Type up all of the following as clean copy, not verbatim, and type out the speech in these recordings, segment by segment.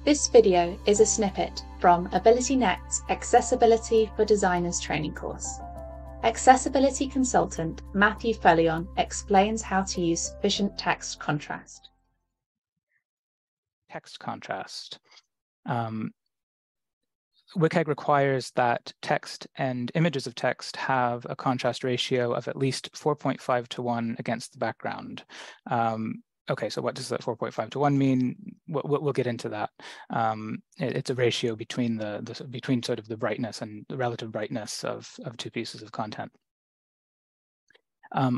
This video is a snippet from AbilityNet's Accessibility for Designers training course. Accessibility consultant Matthew Fellion explains how to use sufficient text contrast. Text contrast. WCAG requires that text and images of text have a contrast ratio of at least 4.5 to 1 against the background. Okay, so what does that 4.5 to 1 mean? We'll get into that. It's a ratio between between sort of the brightness and the relative brightness of two pieces of content.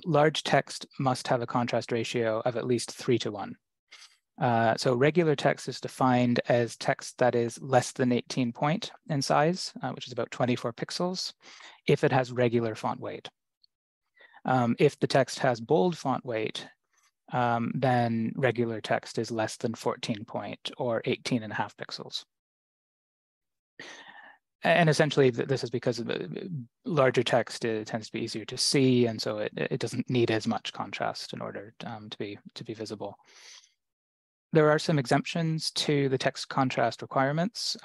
Large text must have a contrast ratio of at least 3 to 1. So regular text is defined as text that is less than 18 point in size, which is about 24 pixels, if it has regular font weight. If the text has bold font weight, then regular text is less than 14 point or 18.5 pixels. And essentially, this is because larger text tends to be easier to see, and so it doesn't need as much contrast in order to be visible. There are some exemptions to the text contrast requirements.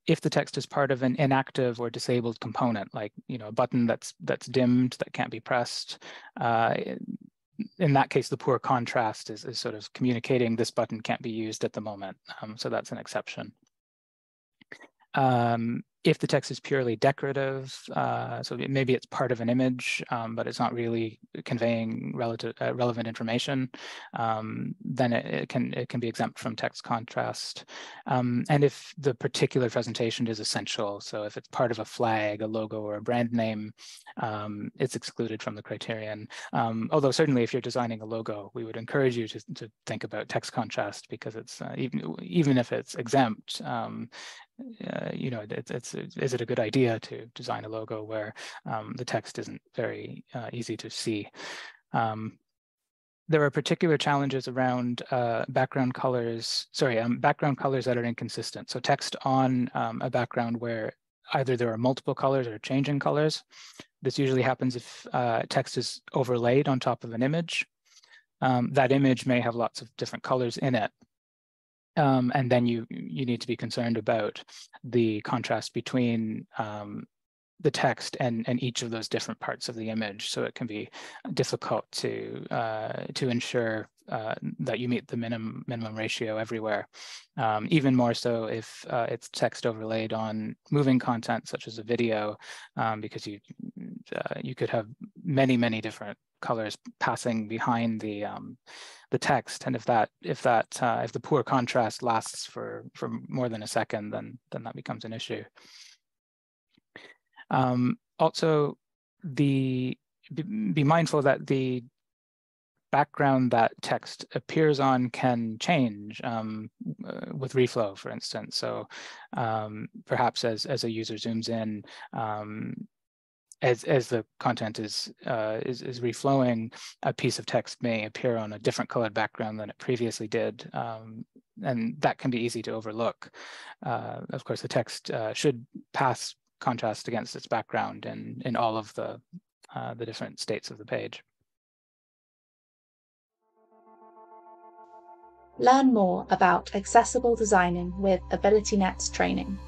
If the text is part of an inactive or disabled component, like a button that's dimmed that can't be pressed, in that case, the poor contrast is sort of communicating this button can't be used at the moment. So that's an exception. If the text is purely decorative, so maybe it's part of an image, but it's not really conveying relevant information, then it can be exempt from text contrast. And if the particular presentation is essential, so if it's part of a flag, a logo, or a brand name, it's excluded from the criterion. Although certainly if you're designing a logo, we would encourage you to think about text contrast, because it's even if it's exempt, is it a good idea to design a logo where the text isn't very easy to see? There are particular challenges around background colors that are inconsistent. So text on a background where either there are multiple colors or changing colors. This usually happens if text is overlaid on top of an image. That image may have lots of different colors in it. And then you need to be concerned about the contrast between the text and each of those different parts of the image. So it can be difficult to ensure that you meet the minimum ratio everywhere. Even more so if it's text overlaid on moving content, such as a video, because you could have many different colors passing behind the text, and if the poor contrast lasts for more than a second, then that becomes an issue. Also, be mindful that the background that text appears on can change with reflow, for instance. So perhaps as a user zooms in, as the content is reflowing, a piece of text may appear on a different colored background than it previously did, and that can be easy to overlook. Of course, the text should pass contrast against its background in all of the different states of the page. Learn more about accessible designing with AbilityNet's training.